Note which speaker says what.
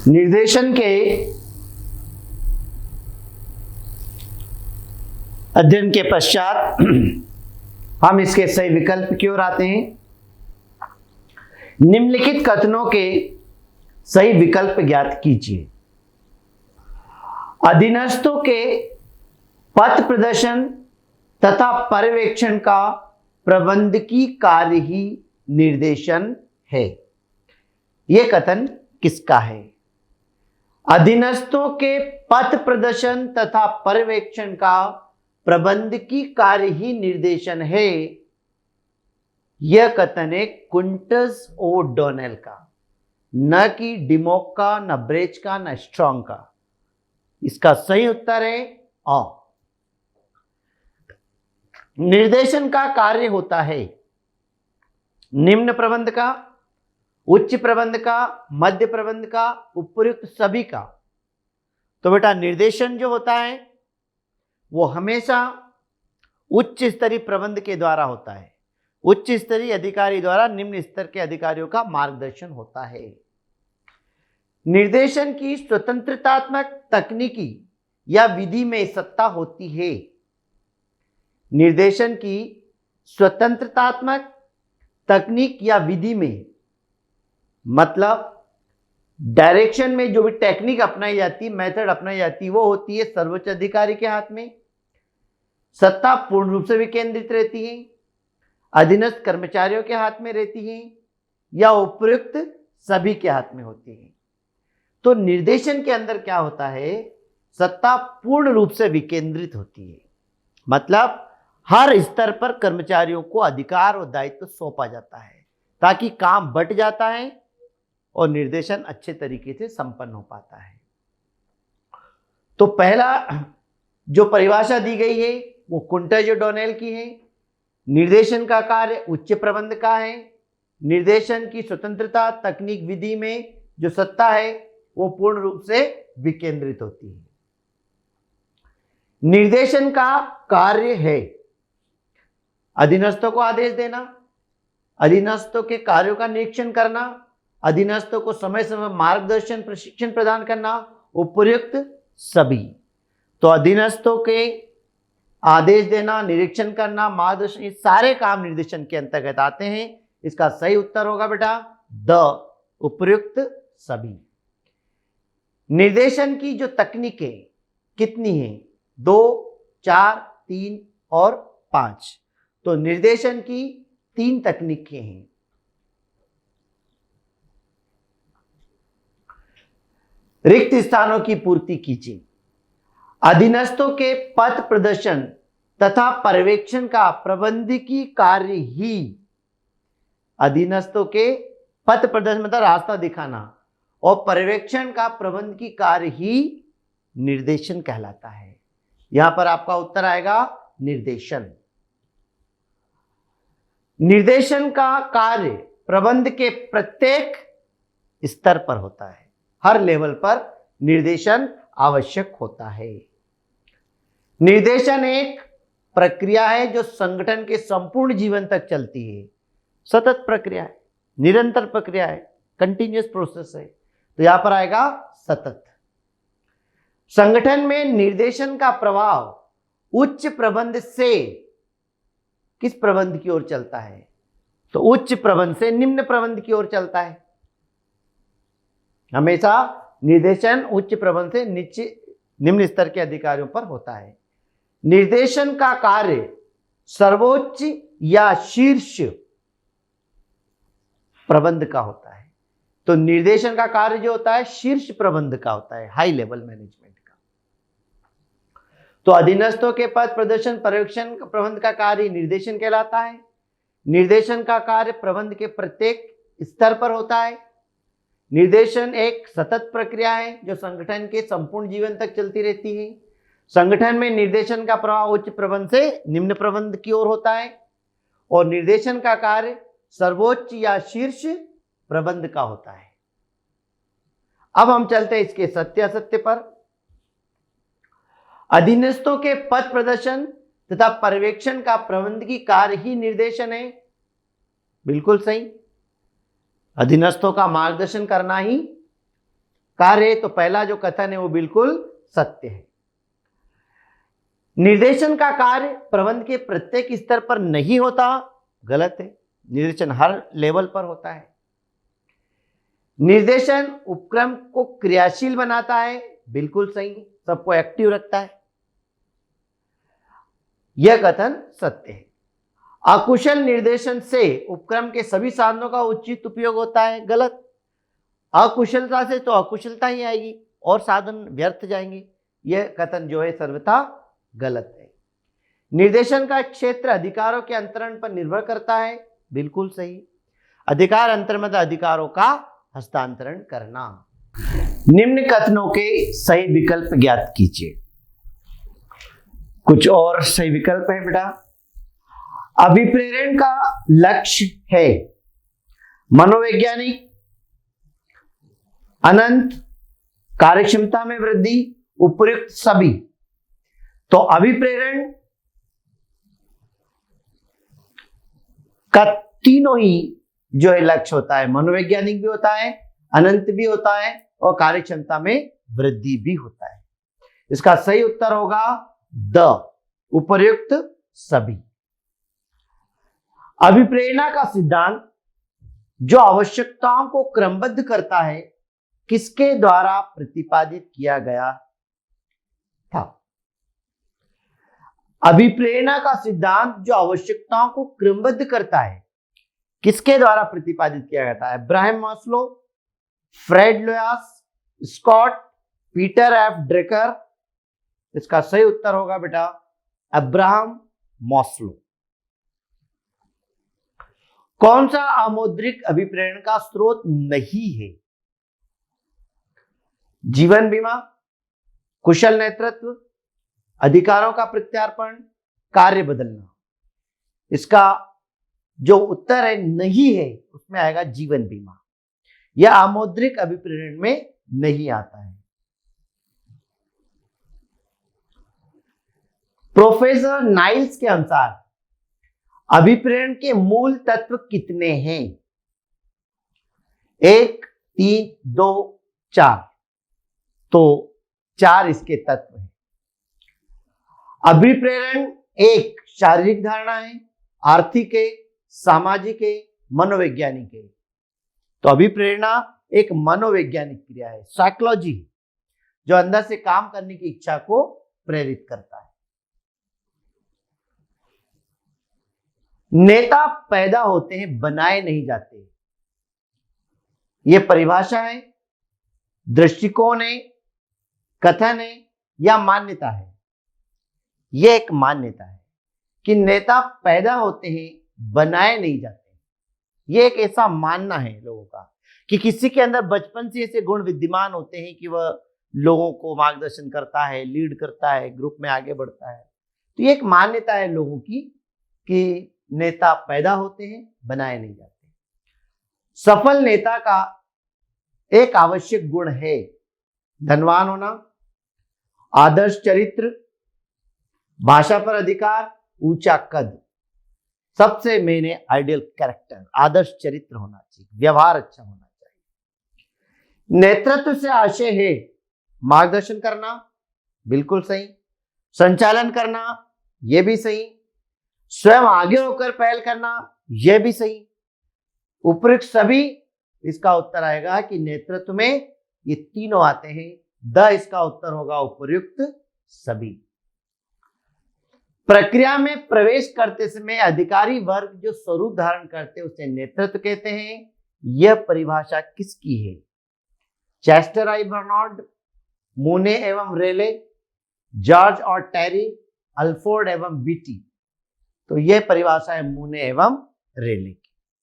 Speaker 1: निर्देशन के अध्ययन के पश्चात हम इसके सही विकल्प की ओर आते हैं। निम्नलिखित कथनों के सही विकल्प ज्ञात कीजिए। अधीनस्थों के पथ प्रदर्शन तथा पर्यवेक्षण का प्रबंधकीय कार्य ही निर्देशन है। यह कथन किसका है? अधीनस्थों के पथ प्रदर्शन तथा पर्यवेक्षण का प्रबंधकीय कार्य ही निर्देशन है। यह कथन है कुंटस ओ डोनेल का, न कि डिमोक का, न ब्रेच का, न स्ट्रॉन्ग का। इसका सही उत्तर है अ। निर्देशन का कार्य होता है निम्न प्रबंध का, उच्च प्रबंध का, मध्य प्रबंध का, उपयुक्त सभी का। तो बेटा निर्देशन जो होता है वो हमेशा उच्च स्तरीय प्रबंध के द्वारा होता है। उच्च स्तरीय अधिकारी द्वारा निम्न स्तर के अधिकारियों का मार्गदर्शन होता है। निर्देशन की स्वतंत्रतात्मक तकनीकी या विधि में सत्ता होती है। निर्देशन की स्वतंत्रतात्मक तकनीक या विधि में मतलब डायरेक्शन में जो भी टेक्निक अपनाई जाती, मेथड अपनाई जाती, वो होती है सर्वोच्च अधिकारी के हाथ में। सत्ता पूर्ण रूप से विकेंद्रित रहती है, अधीनस्थ कर्मचारियों के हाथ में रहती है या उपयुक्त सभी के हाथ में होती है। तो निर्देशन के अंदर क्या होता है? सत्ता पूर्ण रूप से विकेंद्रित होती है, मतलब हर स्तर पर कर्मचारियों को अधिकार और दायित्व सौंपा जाता है ताकि काम बंट जाता है और निर्देशन अच्छे तरीके से संपन्न हो पाता है। तो पहला जो परिभाषा दी गई है वो कुंटस ओ डोनेल की है। निर्देशन का कार्य उच्च प्रबंध का है। निर्देशन की स्वतंत्रता तकनीक विधि में जो सत्ता है वो पूर्ण रूप से विकेंद्रित होती है। निर्देशन का कार्य है अधीनस्थों को आदेश देना, अधीनस्थों के कार्यों का निरीक्षण करना, अधीनस्थों को समय समय मार्गदर्शन प्रशिक्षण प्रदान करना, उपयुक्त सभी। तो अधीनस्थों के आदेश देना, निरीक्षण करना, मार्गदर्शन, ये सारे काम निर्देशन के अंतर्गत आते हैं। इसका सही उत्तर होगा बेटा द, उपयुक्त सभी। निर्देशन की जो तकनीकें कितनी हैं? 2, 4, 3 और 5। तो निर्देशन की 3 तकनीकें हैं। रिक्त स्थानों की पूर्ति कीजिए। अधीनस्थों के पथ प्रदर्शन तथा पर्यवेक्षण का प्रबंधकीय कार्य ही, अधीनस्थों के पथ प्रदर्शन मतलब रास्ता दिखाना और पर्यवेक्षण का प्रबंधकीय कार्य ही निर्देशन कहलाता है। यहां पर आपका उत्तर आएगा निर्देशन। निर्देशन का कार्य प्रबंध के प्रत्येक स्तर पर होता है। हर लेवल पर निर्देशन आवश्यक होता है। निर्देशन एक प्रक्रिया है जो संगठन के संपूर्ण जीवन तक चलती है। सतत प्रक्रिया है, निरंतर प्रक्रिया है, कंटिन्यूअस प्रोसेस है। तो यहां पर आएगा सतत। संगठन में निर्देशन का प्रभाव उच्च प्रबंध से किस प्रबंध की ओर चलता है? तो उच्च प्रबंध से निम्न प्रबंध की ओर चलता है। हमेशा निर्देशन उच्च प्रबंध से निम्न स्तर के अधिकारियों पर होता है। निर्देशन का कार्य सर्वोच्च या शीर्ष प्रबंध का होता है। तो निर्देशन का कार्य जो होता है शीर्ष प्रबंध का होता है, हाई लेवल मैनेजमेंट का। तो अधीनस्थों के पथ प्रदर्शन पर्यवेक्षण प्रबंध का कार्य निर्देशन कहलाता है। निर्देशन का कार्य प्रबंध के प्रत्येक स्तर पर होता है। निर्देशन एक सतत प्रक्रिया है जो संगठन के संपूर्ण जीवन तक चलती रहती है। संगठन में निर्देशन का प्रभाव उच्च प्रबंध से निम्न प्रबंध की ओर होता है और निर्देशन का कार्य सर्वोच्च या शीर्ष प्रबंध का होता है। अब हम चलते हैं इसके सत्य असत्य पर। अधीनस्थों के पथ प्रदर्शन तथा पर्यवेक्षण का प्रबंधकीय कार्य ही निर्देशन है। बिल्कुल सही। अधीनस्थों का मार्गदर्शन करना ही कार्य है, तो पहला जो कथन है वो बिल्कुल सत्य है। निर्देशन का कार्य प्रबंध के प्रत्येक स्तर पर नहीं होता, गलत है। निर्देशन हर लेवल पर होता है। निर्देशन उपक्रम को क्रियाशील बनाता है, बिल्कुल सही, सबको एक्टिव रखता है, यह कथन सत्य है। अकुशल निर्देशन से उपक्रम के सभी साधनों का उचित उपयोग होता है, गलत। अकुशलता से तो अकुशलता ही आएगी और साधन व्यर्थ जाएंगे, यह कथन जो है सर्वथा गलत है। निर्देशन का क्षेत्र अधिकारों के अंतरण पर निर्भर करता है, बिल्कुल सही। अधिकार अंतरण मतलब अधिकारों का हस्तांतरण करना। निम्न कथनों के सही विकल्प ज्ञात कीजिए। कुछ और सही विकल्प है बेटा। अभिप्रेरण का लक्ष्य है मनोवैज्ञानिक, अनंत, कार्यक्षमता में वृद्धि, उपयुक्त सभी। तो अभिप्रेरण का तीनों ही जो है लक्ष्य होता है, मनोवैज्ञानिक भी होता है, अनंत भी होता है और कार्यक्षमता में वृद्धि भी होता है। इसका सही उत्तर होगा द, उपयुक्त सभी। अभिप्रेरणा का सिद्धांत जो आवश्यकताओं को क्रमबद्ध करता है, किसके द्वारा प्रतिपादित किया गया था? अभिप्रेरणा का सिद्धांत जो आवश्यकताओं को क्रमबद्ध करता है, किसके द्वारा प्रतिपादित किया गया था? Abraham Maslow, Fred Luthans, Scott, Peter F Drucker. इसका सही उत्तर होगा बेटा अब्राहम मास्लो। कौन सा अमौद्रिक अभिप्रेरण का स्रोत नहीं है? जीवन बीमा, कुशल नेतृत्व, अधिकारों का प्रत्यार्पण, कार्य बदलना। इसका जो उत्तर है नहीं है, उसमें आएगा जीवन बीमा। यह अमौद्रिक अभिप्रेरण में नहीं आता है। प्रोफेसर नाइल्स के अनुसार अभिप्रेरण के मूल तत्व कितने हैं? 1, 3, 2, 4। तो 4 इसके तत्व हैं। अभिप्रेरण एक शारीरिक धारणा है, आर्थिक है, सामाजिक है, मनोवैज्ञानिक है। तो अभिप्रेरणा एक मनोवैज्ञानिक क्रिया है, साइकोलॉजी, जो अंदर से काम करने की इच्छा को प्रेरित करता है। नेता पैदा होते हैं, बनाए नहीं जाते। यह परिभाषा है, दृष्टिकोण है, कथन है या मान्यता है? यह एक मान्यता है कि नेता पैदा होते हैं, बनाए नहीं जाते। यह एक ऐसा मानना है लोगों का कि किसी के अंदर बचपन से ऐसे गुण विद्यमान होते हैं कि वह लोगों को मार्गदर्शन करता है, लीड करता है, ग्रुप में आगे बढ़ता है। तो ये एक मान्यता है लोगों की कि नेता पैदा होते हैं, बनाए नहीं जाते। सफल नेता का एक आवश्यक गुण है धनवान होना, आदर्श चरित्र, भाषा पर अधिकार, ऊंचा कद। सबसे मेन है आइडियल कैरेक्टर, आदर्श चरित्र होना चाहिए, व्यवहार अच्छा होना चाहिए। नेतृत्व से आशय है मार्गदर्शन करना, बिल्कुल सही। संचालन करना, यह भी सही। स्वयं आगे होकर पहल करना, यह भी सही। उपयुक्त सभी, इसका उत्तर आएगा कि नेतृत्व में ये तीनों आते हैं। द इसका उत्तर होगा उपयुक्त सभी। प्रक्रिया में प्रवेश करते समय अधिकारी वर्ग जो स्वरूप धारण करते हैं उसे नेतृत्व कहते हैं। यह परिभाषा किसकी है? चेस्टर आई बर्नार्ड, मूने एवं रेले, जॉर्ज और टेरी, अल्फोर्ड एवं बीटी। तो यह परिभाषा है मूने एवं रेले की।